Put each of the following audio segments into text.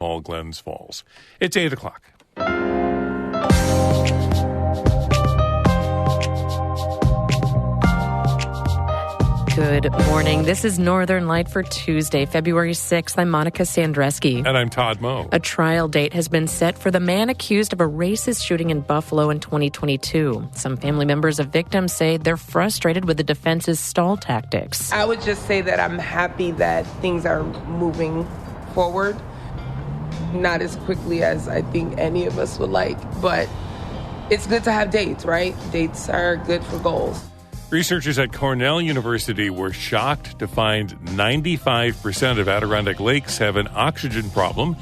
Paul Glens Falls. It's 8 o'clock. Good morning. This is Northern Light for Tuesday, February 6th. I'm Monica Sandreski. And I'm Todd Moe. A trial date has been set for the man accused of a racist shooting in Buffalo in 2022. Some family members of victims say they're frustrated with the defense's stall tactics. I would just say that I'm happy that things are moving forward. Not as quickly as I think any of us would like, but it's good to have dates, right? Dates are good for goals. Researchers at Cornell University were shocked to find 95% of Adirondack lakes have an oxygen problem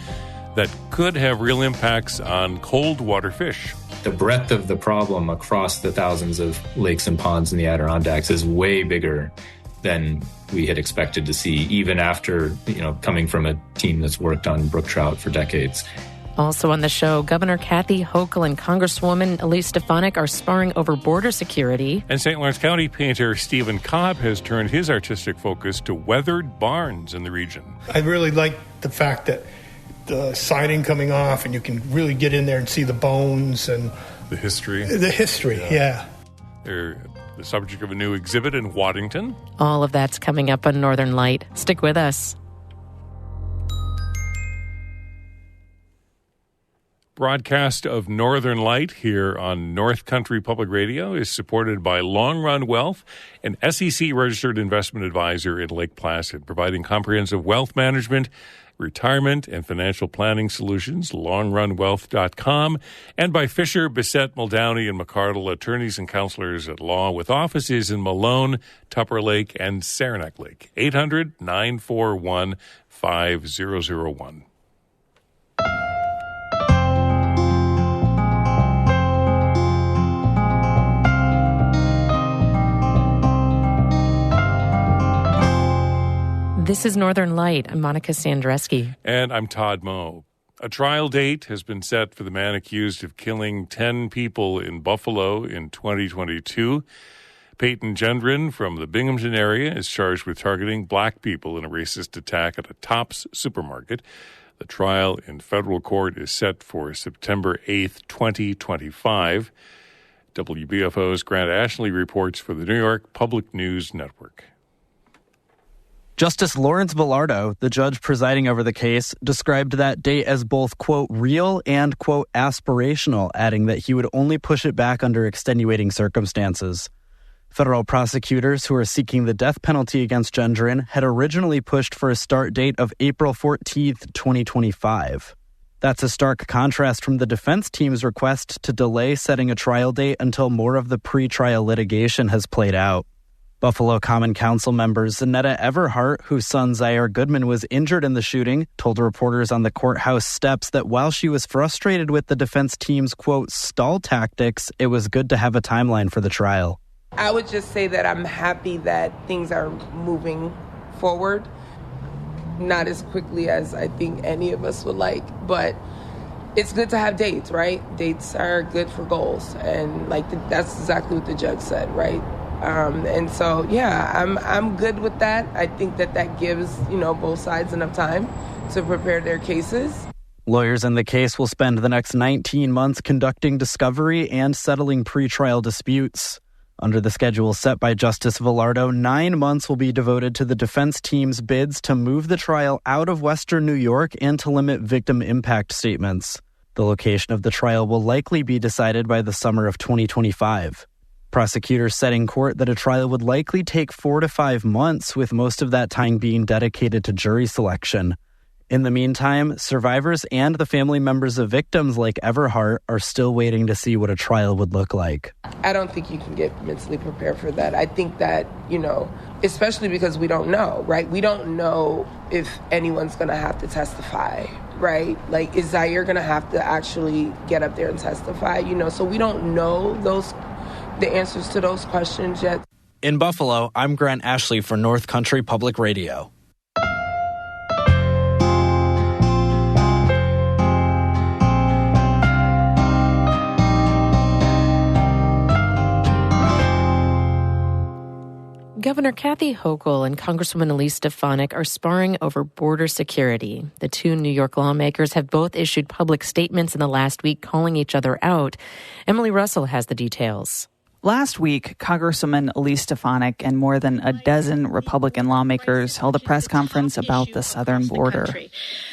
that could have real impacts on cold water fish. The breadth of the problem across the thousands of lakes and ponds in the Adirondacks is way bigger than we had expected to see, even after, coming from a team that's worked on brook trout for decades. Also on the show, Governor Kathy Hochul and Congresswoman Elise Stefanik are sparring over border security. And St. Lawrence County painter Steven Cobb has turned his artistic focus to weathered barns in the region. I really like the fact that the siding coming off and you can really get in there and see the bones and the history. Yeah. They're the subject of a new exhibit in Waddington. All of that's coming up on Northern Light. Stick with us. Broadcast of Northern Light here on North Country Public Radio is supported by Long Run Wealth, an SEC-registered investment advisor in Lake Placid, providing comprehensive wealth management, retirement, and financial planning solutions, longrunwealth.com, and by Fisher, Bissett, Muldowney, and McCardle, attorneys and counselors at law with offices in Malone, Tupper Lake, and Saranac Lake. 800-941-5001. This is Northern Light. I'm Monica Sandreski. And I'm Todd Moe. A trial date has been set for the man accused of killing 10 people in Buffalo in 2022. Peyton Gendron from the Binghamton area is charged with targeting black people in a racist attack at a Tops supermarket. The trial in federal court is set for September 8th, 2025. WBFO's Grant Ashley reports for the New York Public News Network. Justice Lawrence Villardo, the judge presiding over the case, described that date as both, quote, real and, quote, aspirational, adding that he would only push it back under extenuating circumstances. Federal prosecutors who are seeking the death penalty against Gendron had originally pushed for a start date of April 14th, 2025. That's a stark contrast from the defense team's request to delay setting a trial date until more of the pre-trial litigation has played out. Buffalo Common Council member Zanetta Everhart, whose son Zaire Goodman was injured in the shooting, told reporters on the courthouse steps that while she was frustrated with the defense team's, quote, stall tactics, it was good to have a timeline for the trial. I would just say that I'm happy that things are moving forward. Not as quickly as I think any of us would like, but it's good to have dates, right? Dates are good for goals. And that's exactly what the judge said, right? And so, yeah, I'm good with that. I think that gives, both sides enough time to prepare their cases. Lawyers in the case will spend the next 19 months conducting discovery and settling pretrial disputes. Under the schedule set by Justice Villardo, 9 months will be devoted to the defense team's bids to move the trial out of Western New York and to limit victim impact statements. The location of the trial will likely be decided by the summer of 2025. Prosecutors said in court that a trial would likely take 4 to 5 months, with most of that time being dedicated to jury selection. In the meantime, survivors and the family members of victims like Everhart are still waiting to see what a trial would look like. I don't think you can get mentally prepared for that. I think that, especially because we don't know, right? We don't know if anyone's going to have to testify, right? Is Zaire going to have to actually get up there and testify? So we don't know the answers to those questions yet. In Buffalo, I'm Grant Ashley for North Country Public Radio. Governor Kathy Hochul and Congresswoman Elise Stefanik are sparring over border security. The two New York lawmakers have both issued public statements in the last week calling each other out. Emily Russell has the details. Last week, Congresswoman Elise Stefanik and more than a dozen Republican lawmakers held a press conference about the southern border.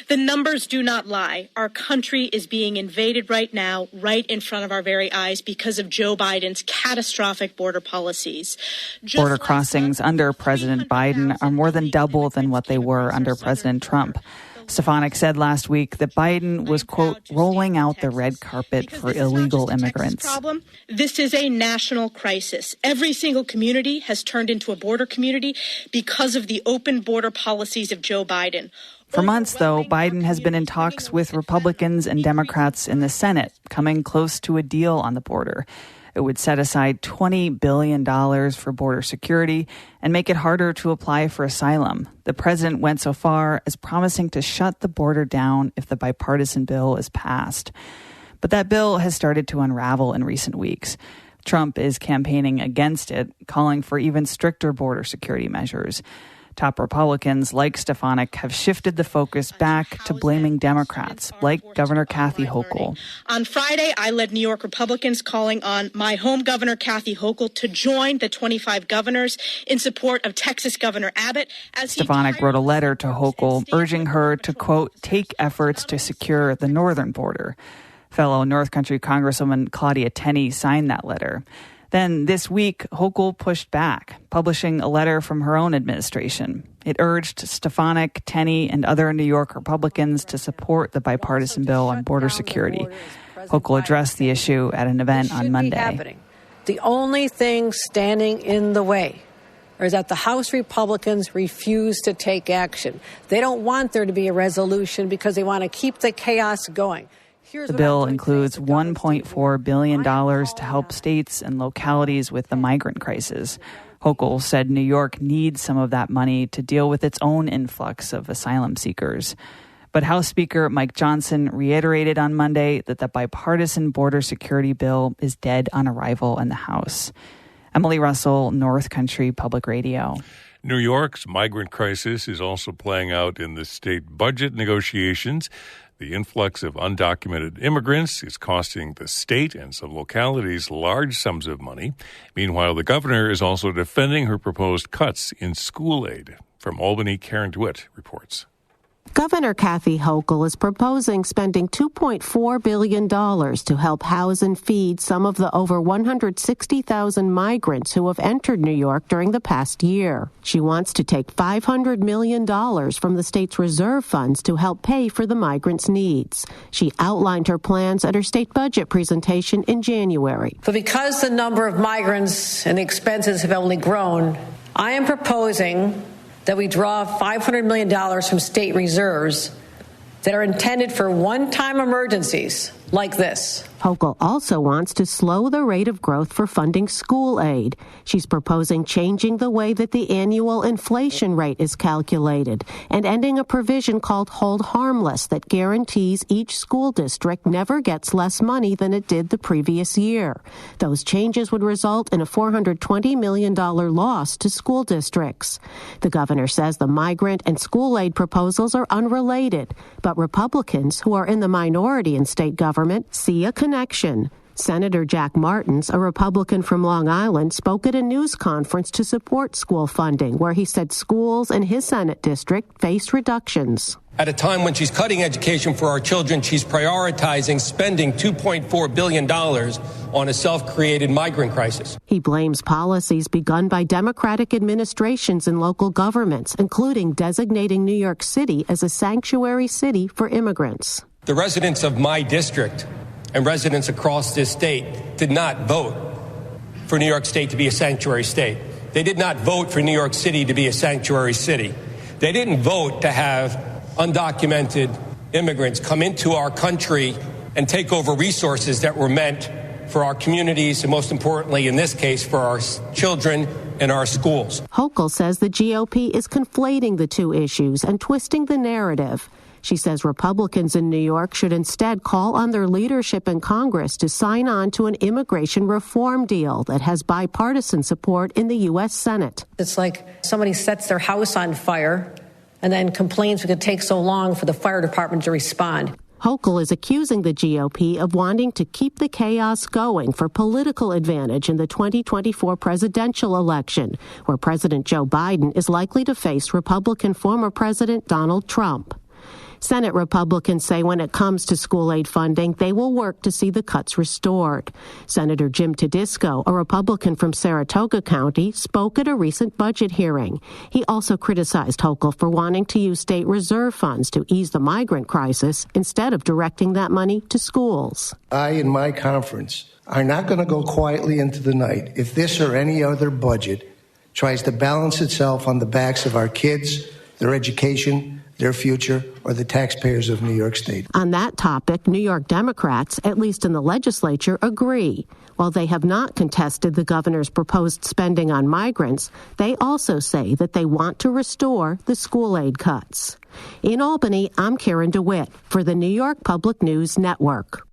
The numbers do not lie. Our country is being invaded right now, right in front of our very eyes because of Joe Biden's catastrophic border policies. Border crossings under President Biden are more than double than what they were under President Trump. Stefanik said last week that Biden was, quote, rolling out the red carpet for illegal immigrants. This is a national crisis. Every single community has turned into a border community because of the open border policies of Joe Biden. For months, though, Biden has been in talks with Republicans and Democrats in the Senate, coming close to a deal on the border. It would set aside $20 billion for border security and make it harder to apply for asylum. The president went so far as promising to shut the border down if the bipartisan bill is passed. But that bill has started to unravel in recent weeks. Trump is campaigning against it, calling for even stricter border security measures. Top Republicans like Stefanik have shifted the focus back to blaming Democrats, like Governor Kathy Hochul. On Friday, I led New York Republicans calling on my home governor, Kathy Hochul, to join the 25 governors in support of Texas Governor Abbott. Stefanik wrote a letter to Hochul urging her to, quote, take efforts to secure the northern border. Fellow North Country Congresswoman Claudia Tenney signed that letter. Then this week, Hochul pushed back, publishing a letter from her own administration. It urged Stefanik, Tenney, and other New York Republicans to support the bipartisan bill on border security. Hochul addressed the issue at an event on Monday. The only thing standing in the way is that the House Republicans refuse to take action. They don't want there to be a resolution because they want to keep the chaos going. The bill includes $1.4 billion to help states and localities with the migrant crisis. Hochul said New York needs some of that money to deal with its own influx of asylum seekers. But House Speaker Mike Johnson reiterated on Monday that the bipartisan border security bill is dead on arrival in the House. Emily Russell, North Country Public Radio. New York's migrant crisis is also playing out in the state budget negotiations. The influx of undocumented immigrants is costing the state and some localities large sums of money. Meanwhile, the governor is also defending her proposed cuts in school aid. From Albany, Karen DeWitt reports. Governor Kathy Hochul is proposing spending $2.4 billion to help house and feed some of the over 160,000 migrants who have entered New York during the past year. She wants to take $500 million from the state's reserve funds to help pay for the migrants' needs. She outlined her plans at her state budget presentation in January. But because the number of migrants and the expenses have only grown, I am proposing that we draw $500 million from state reserves that are intended for one-time emergencies like this. Hochul also wants to slow the rate of growth for funding school aid. She's proposing changing the way that the annual inflation rate is calculated and ending a provision called hold harmless that guarantees each school district never gets less money than it did the previous year. Those changes would result in a $420 million loss to school districts. The governor says the migrant and school aid proposals are unrelated, but Republicans, who are in the minority in state government, see a connection. Senator Jack Martins, a Republican from Long Island, spoke at a news conference to support school funding, where he said schools in his Senate district face reductions. At a time when she's cutting education for our children, she's prioritizing spending $2.4 billion on a self-created migrant crisis. He blames policies begun by Democratic administrations in local governments, including designating New York City as a sanctuary city for immigrants. The residents of my district and residents across this state did not vote for New York State to be a sanctuary state. They did not vote for New York City to be a sanctuary city. They didn't vote to have undocumented immigrants come into our country and take over resources that were meant for our communities and, most importantly, in this case, for our children and our schools. Hochul says the GOP is conflating the two issues and twisting the narrative. She says Republicans in New York should instead call on their leadership in Congress to sign on to an immigration reform deal that has bipartisan support in the U.S. Senate. It's like somebody sets their house on fire and then complains it could take so long for the fire department to respond. Hochul is accusing the GOP of wanting to keep the chaos going for political advantage in the 2024 presidential election, where President Joe Biden is likely to face Republican former President Donald Trump. Senate Republicans say when it comes to school aid funding, they will work to see the cuts restored. Senator Jim Tedisco, a Republican from Saratoga County, spoke at a recent budget hearing. He also criticized Hochul for wanting to use state reserve funds to ease the migrant crisis instead of directing that money to schools. I and my conference are not going to go quietly into the night if this or any other budget tries to balance itself on the backs of our kids, their education, their future, or the taxpayers of New York State. On that topic, New York Democrats, at least in the legislature, agree. While they have not contested the governor's proposed spending on migrants, they also say that they want to restore the school aid cuts. In Albany, I'm Karen DeWitt for the New York Public News Network.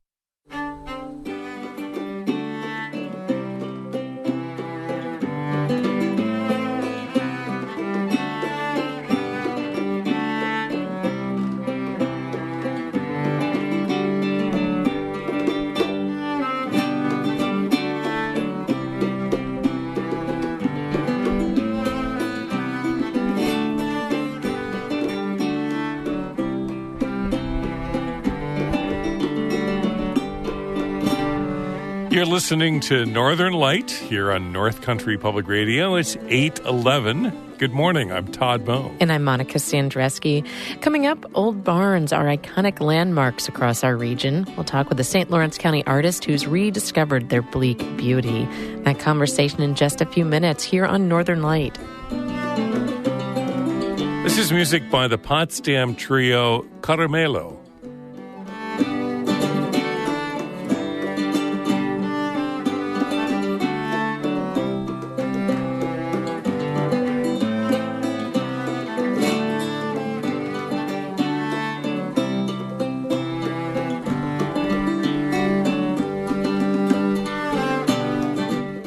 You're listening to Northern Light here on North Country Public Radio. It's 8:11. Good morning. I'm Todd Moe. And I'm Monica Sandreski. Coming up, old barns are iconic landmarks across our region. We'll talk with a St. Lawrence County artist who's rediscovered their bleak beauty. That conversation in just a few minutes here on Northern Light. This is music by the Potsdam trio Caramelo.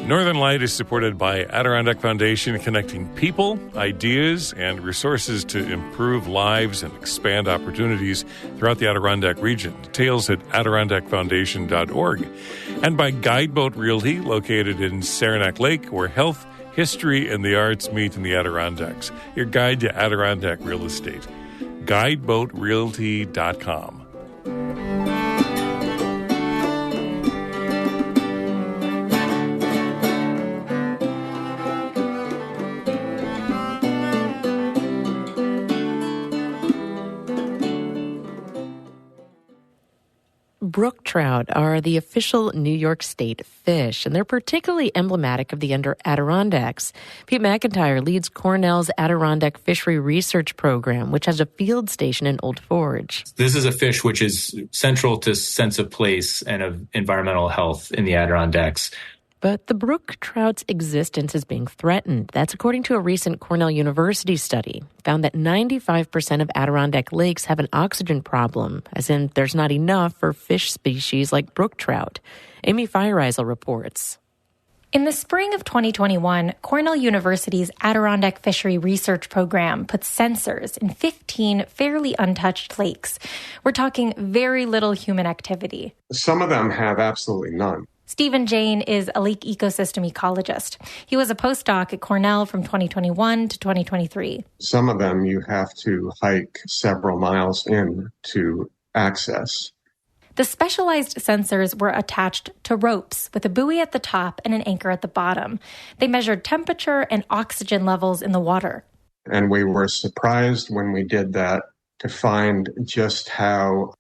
Northern Light is supported by Adirondack Foundation, connecting people, ideas, and resources to improve lives and expand opportunities throughout the Adirondack region. Details at adirondackfoundation.org. And by Guideboat Realty, located in Saranac Lake, where health, history, and the arts meet in the Adirondacks. Your guide to Adirondack real estate. Guideboatrealty.com. Brook trout are the official New York State fish, and they're particularly emblematic of the Adirondacks. Pete McIntyre leads Cornell's Adirondack Fishery Research Program, which has a field station in Old Forge. This is a fish which is central to sense of place and of environmental health in the Adirondacks. But the brook trout's existence is being threatened. That's according to a recent Cornell University study. Found that 95% of Adirondack lakes have an oxygen problem, as in there's not enough for fish species like brook trout. Amy Feiereisel reports. In the spring of 2021, Cornell University's Adirondack Fishery Research Program put sensors in 15 fairly untouched lakes. We're talking very little human activity. Some of them have absolutely none. Steven Jane is a lake ecosystem ecologist. He was a postdoc at Cornell from 2021 to 2023. Some of them you have to hike several miles in to access. The specialized sensors were attached to ropes with a buoy at the top and an anchor at the bottom. They measured temperature and oxygen levels in the water. And we were surprised when we did that to find just how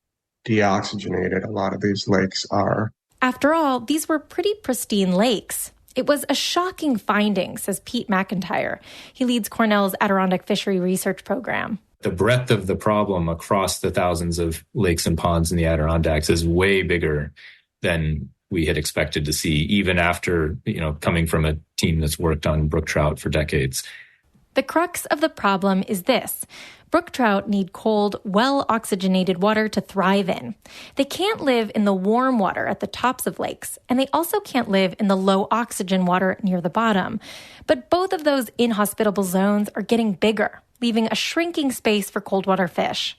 deoxygenated a lot of these lakes are. After all, these were pretty pristine lakes. It was a shocking finding, says Pete McIntyre. He leads Cornell's Adirondack Fishery Research Program. The breadth of the problem across the thousands of lakes and ponds in the Adirondacks is way bigger than we had expected to see, even after, coming from a team that's worked on brook trout for decades. The crux of the problem is this. Brook trout need cold, well-oxygenated water to thrive in. They can't live in the warm water at the tops of lakes, and they also can't live in the low-oxygen water near the bottom. But both of those inhospitable zones are getting bigger, leaving a shrinking space for cold water fish.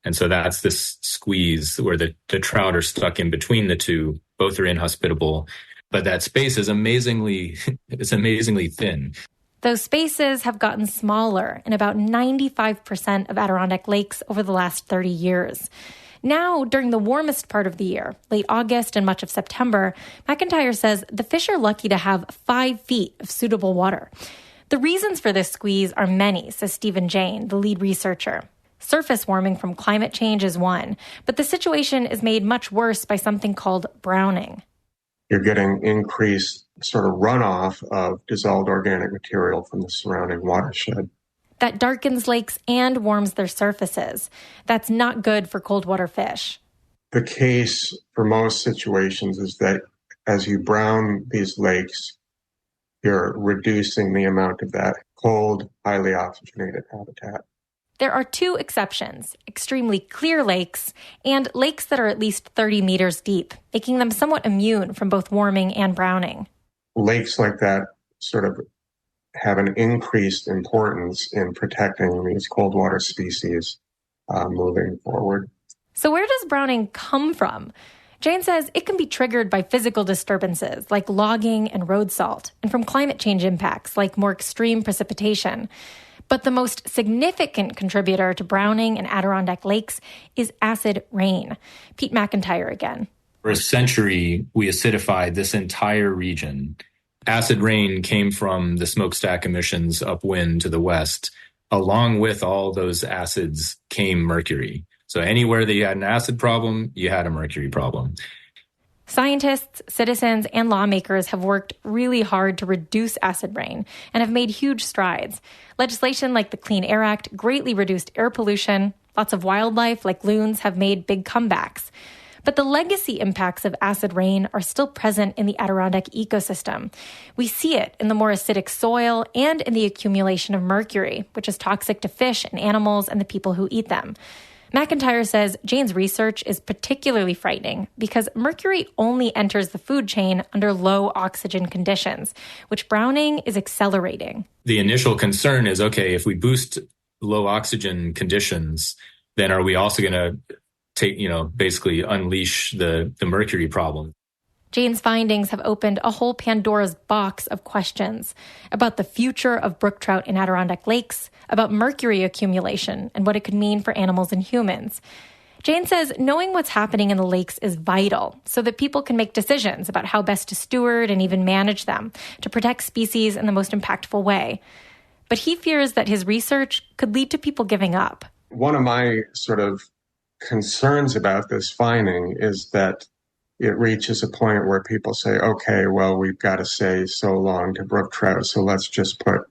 And so that's this squeeze where the trout are stuck in between the two. Both are inhospitable, but that space is amazingly thin. Those spaces have gotten smaller in about 95% of Adirondack lakes over the last 30 years. Now, during the warmest part of the year, late August and much of September, McIntyre says the fish are lucky to have 5 feet of suitable water. The reasons for this squeeze are many, says Stephen Jane, the lead researcher. Surface warming from climate change is one, but the situation is made much worse by something called browning. You're getting increased sort of runoff of dissolved organic material from the surrounding watershed. That darkens lakes and warms their surfaces. That's not good for cold water fish. The case for most situations is that as you brown these lakes, you're reducing the amount of that cold, highly oxygenated habitat. There are 2 exceptions, extremely clear lakes and lakes that are at least 30 meters deep, making them somewhat immune from both warming and browning. Lakes like that sort of have an increased importance in protecting these cold water species moving forward. So where does browning come from? Jane says it can be triggered by physical disturbances like logging and road salt, and from climate change impacts like more extreme precipitation. But the most significant contributor to browning in Adirondack lakes is acid rain. Pete McIntyre again. For a century, we acidified this entire region. Acid rain came from the smokestack emissions upwind to the west. Along with all those acids came mercury. So anywhere that you had an acid problem, you had a mercury problem. Scientists, citizens, and lawmakers have worked really hard to reduce acid rain and have made huge strides. Legislation like the Clean Air Act greatly reduced air pollution. Lots of wildlife, like loons, have made big comebacks. But the legacy impacts of acid rain are still present in the Adirondack ecosystem. We see it in the more acidic soil and in the accumulation of mercury, which is toxic to fish and animals and the people who eat them. McIntyre says Jane's research is particularly frightening because mercury only enters the food chain under low oxygen conditions, which browning is accelerating. The initial concern is, okay, if we boost low oxygen conditions, then are we also going to basically unleash the mercury problem? Jane's findings have opened a whole Pandora's box of questions about the future of brook trout in Adirondack lakes, about mercury accumulation and what it could mean for animals and humans. Jane says knowing what's happening in the lakes is vital so that people can make decisions about how best to steward and even manage them to protect species in the most impactful way. But he fears that his research could lead to people giving up. One of my sort of concerns about this finding is that it reaches a point where people say, okay, well, we've got to say so long to brook trout, so let's just put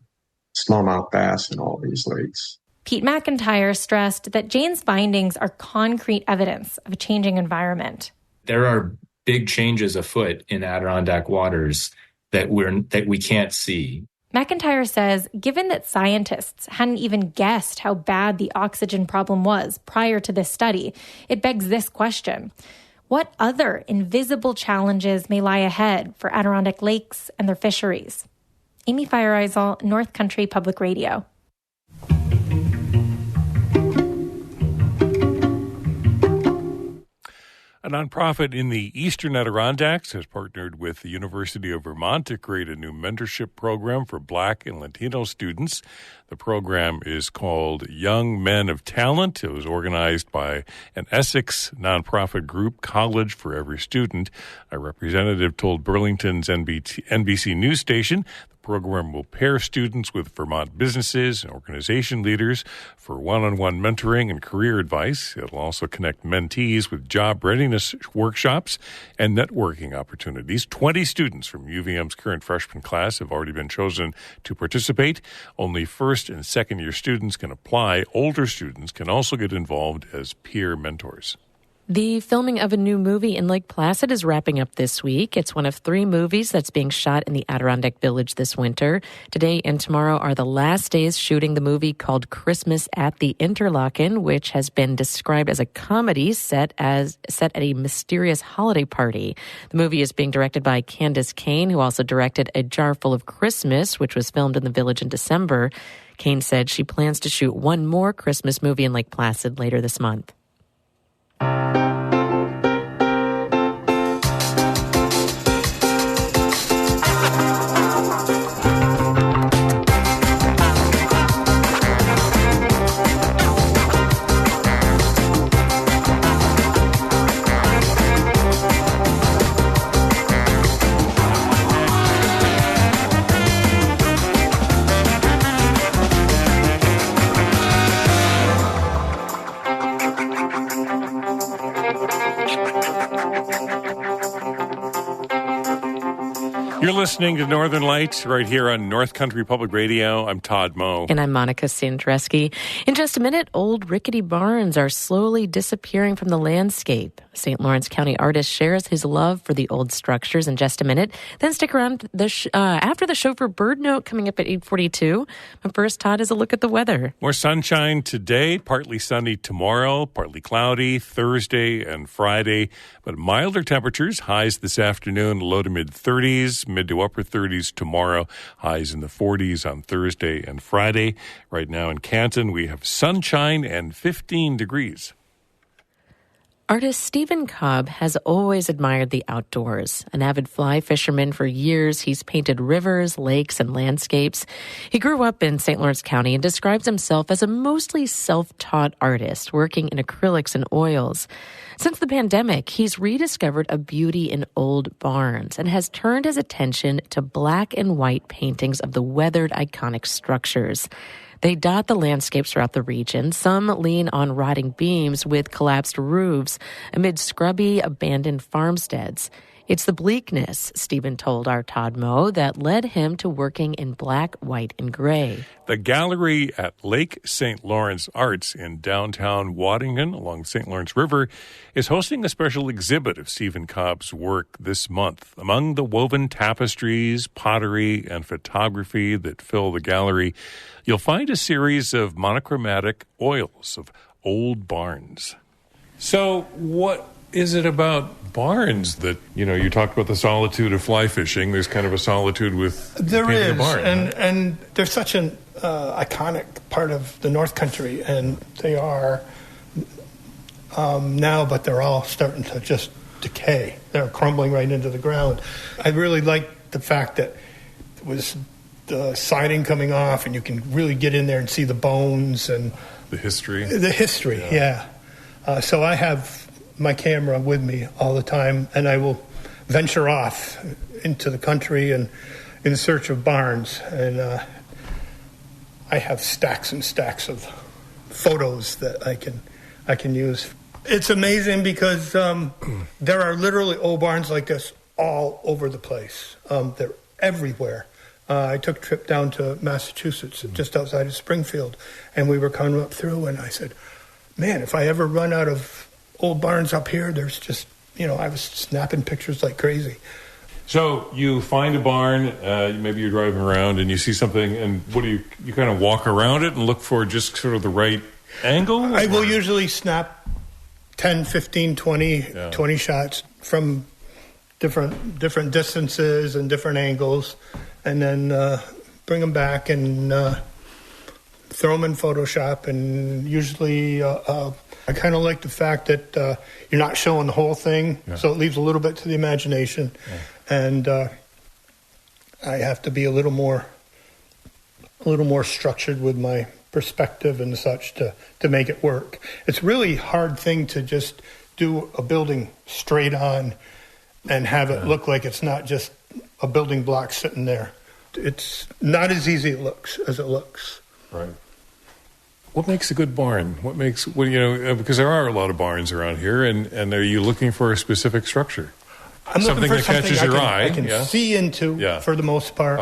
smallmouth bass in all these lakes. Pete McIntyre stressed that Jane's findings are concrete evidence of a changing environment. There are big changes afoot in Adirondack waters that we can't see. McIntyre says, given that scientists hadn't even guessed how bad the oxygen problem was prior to this study, it begs this question. What other invisible challenges may lie ahead for Adirondack lakes and their fisheries? Amy Feiereisel, North Country Public Radio. A nonprofit in the Eastern Adirondacks has partnered with the University of Vermont to create a new mentorship program for Black and Latino students. The program is called Young Men of Talent. It was organized by an Essex nonprofit group, College for Every Student. A representative told Burlington's NBC News station the program will pair students with Vermont businesses and organization leaders for one-on-one mentoring and career advice. It'll also connect mentees with job readiness workshops and networking opportunities. 20 students from UVM's current freshman class have already been chosen to participate. Only first and second year students can apply. Older students can also get involved as peer mentors. The filming of a new movie in Lake Placid is wrapping up this week. It's one of 3 movies that's being shot in the Adirondack Village this winter. Today and tomorrow are the last days shooting the movie called Christmas at the Interlaken, which has been described as a comedy set at a mysterious holiday party. The movie is being directed by Candace Kane, who also directed A Jar Full of Christmas, which was filmed in the village in December. Kane said she plans to shoot one more Christmas movie in Lake Placid later this month. You're listening to Northern Lights right here on North Country Public Radio. I'm Todd Moe. And I'm Monica Sandreski. In just a minute, old rickety barns are slowly disappearing from the landscape. St. Lawrence County artist shares his love for the old structures in just a minute. Then stick around after the show for Bird Note coming up at 8:42. But first, Todd, is a look at the weather. More sunshine today, partly sunny tomorrow, partly cloudy Thursday and Friday, but milder temperatures, highs this afternoon, low to mid-30s, mid to upper 30s tomorrow, highs in the 40s on Thursday and Friday. Right now in Canton, we have sunshine and 15 degrees. Artist Steven Cobb has always admired the outdoors. An avid fly fisherman for years, he's painted rivers, lakes, and landscapes. He grew up in St. Lawrence County and describes himself as a mostly self-taught artist, working in acrylics and oils. Since the pandemic, he's rediscovered a beauty in old barns and has turned his attention to black and white paintings of the weathered, iconic structures. They dot the landscapes throughout the region. Some lean on rotting beams with collapsed roofs amid scrubby, abandoned farmsteads. It's the bleakness, Stephen told our Todd Moe, that led him to working in black, white, and gray. The gallery at Lake St. Lawrence Arts in downtown Waddington along St. Lawrence River is hosting a special exhibit of Steven Cobb's work this month. Among the woven tapestries, pottery, and photography that fill the gallery, you'll find a series of monochromatic oils of old barns. So what is it about barns that, you talked about the solitude of fly fishing. There's kind of a solitude with painting a barn. And they're such an iconic part of the North Country, and they are now, but they're all starting to just decay. They're crumbling right into the ground. I really like the fact that it was the siding coming off, and you can really get in there and see the bones and the history. Yeah. So I have my camera with me all the time, and I will venture off into the country and in search of barns. And I have stacks and stacks of photos that I can use. It's amazing because there are literally old barns like this all over the place. They're everywhere. I took a trip down to Massachusetts, just outside of Springfield, and we were coming up through, and I said, man, if I ever run out of old barns up here, there's just, I was snapping pictures like crazy. So you find a barn, maybe you're driving around and you see something, and what do you kind of walk around it and look for just sort of the right angle? I will usually snap 10, 15, 20 shots from different distances and different angles, and then bring them back and throw them in Photoshop. And usually I kind of like the fact that you're not showing the whole thing, so it leaves a little bit to the imagination. And I have to be a little more structured with my perspective and such to make it work. It's a really hard thing to just do a building straight on and have it look like it's not just a building block sitting there. It's not as easy as it looks. Right. What makes a good barn? Because there are a lot of barns around here, and are you looking for a specific structure? I'm something looking for that catches your eye. I can see into for the most part.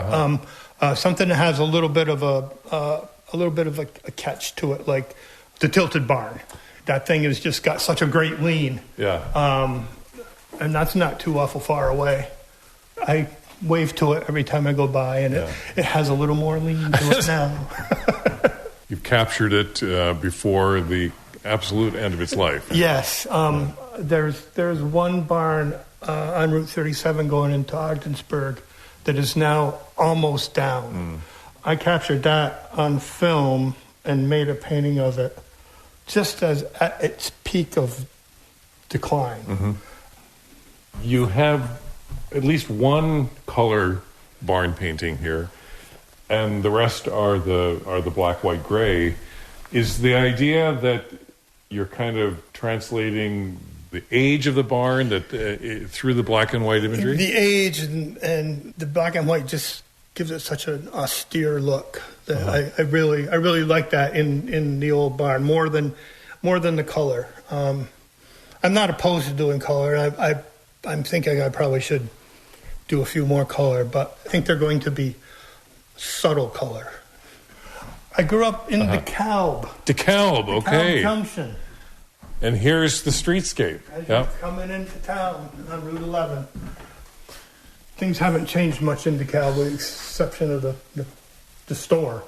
Something that has a little bit of a catch to it, like the tilted barn. that thing has just got such a great lean. Yeah. And that's not too awful far away. I wave to it every time I go by, and it has a little more lean to it now. You've captured it before the absolute end of its life. Yes. There's one barn on Route 37 going into Ogdensburg that is now almost down. I captured that on film and made a painting of it just as at its peak of decline. Mm-hmm. You have at least one color barn painting here, and the rest are the black, white, gray. Is the idea that you're kind of translating the age of the barn through the black and white imagery? The age and the black and white just gives it such an austere look that I really like that in the old barn more than the color. I'm not opposed to doing color. I'm thinking I probably should do a few more color, but I think they're going to be subtle color. I grew up in DeKalb. DeKalb, okay. DeKalb Junction. And here's the streetscape. As you're coming into town on Route 11. Things haven't changed much in DeKalb with the exception of the store.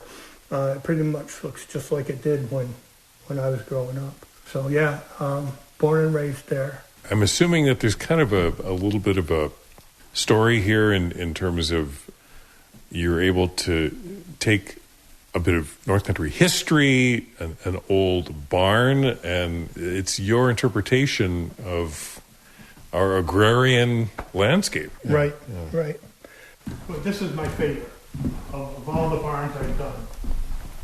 It pretty much looks just like it did when I was growing up. So yeah, born and raised there. I'm assuming that there's kind of a little bit of a story here in terms of you're able to take a bit of North Country history, an old barn, and it's your interpretation of our agrarian landscape. Right. But this is my favorite of all the barns I've done.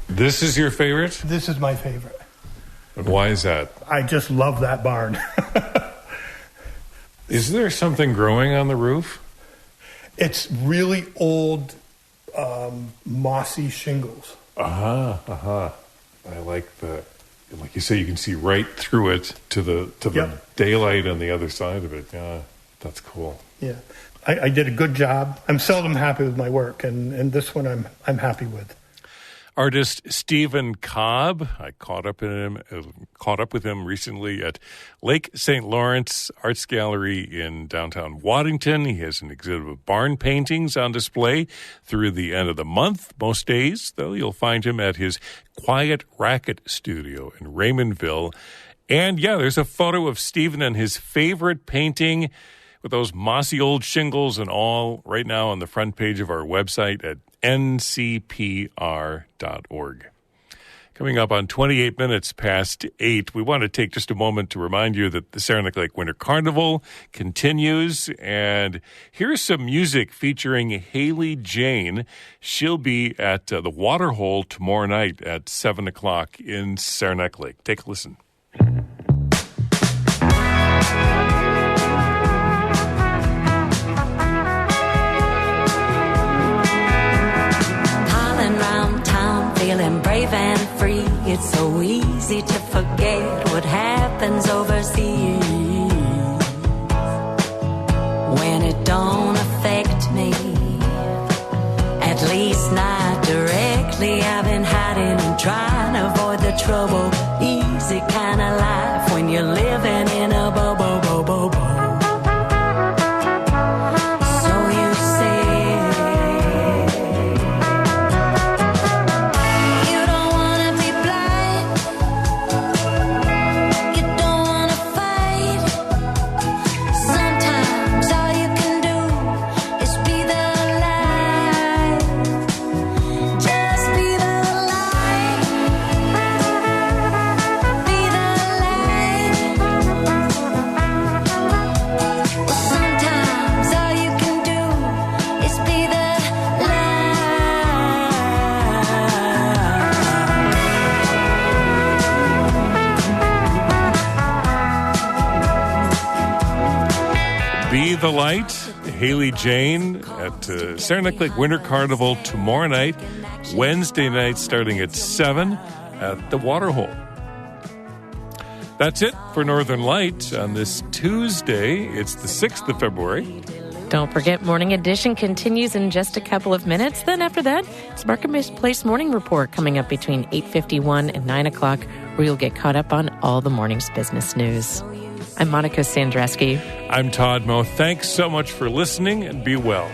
This is your favorite? This is my favorite. And why is that? I just love that barn. Is there something growing on the roof? It's really old, mossy shingles. I like like you say, you can see right through it to the daylight on the other side of it. Yeah, that's cool. Yeah, I did a good job. I'm seldom happy with my work, and this one I'm happy with. Artist Steven Cobb, I caught up with him recently at Lake St. Lawrence Arts Gallery in downtown Waddington. He has an exhibit of barn paintings on display through the end of the month. Most days, though, you'll find him at his Quiet Racket studio in Raymondville. And yeah, there's a photo of Steven and his favorite painting with those mossy old shingles and all right now on the front page of our website at NCPR.org. Coming up on 28 minutes past 8, we want to take just a moment to remind you that the Saranac Lake Winter Carnival continues. And here's some music featuring Haley Jane. She'll be at the Waterhole tomorrow night at 7 o'clock in Saranac Lake. Take a listen. Feeling brave and free, it's so easy to forget what happens overseas when it don't affect me, at least not directly. I've been hiding and trying to avoid the trouble, easy kind of life when you're living in a bubble. The Light, Haley Jane at Saranac Lake Winter Carnival tomorrow night, Wednesday night starting at 7 at the Waterhole. That's it for Northern Light on this Tuesday. It's the 6th of February. Don't forget, Morning Edition continues in just a couple of minutes. Then after that, it's Marketplace Morning Report coming up between 8:51 and 9 o'clock, where you'll get caught up on all the morning's business news. I'm Monica Sandreski. I'm Todd Moe. Thanks so much for listening, and be well.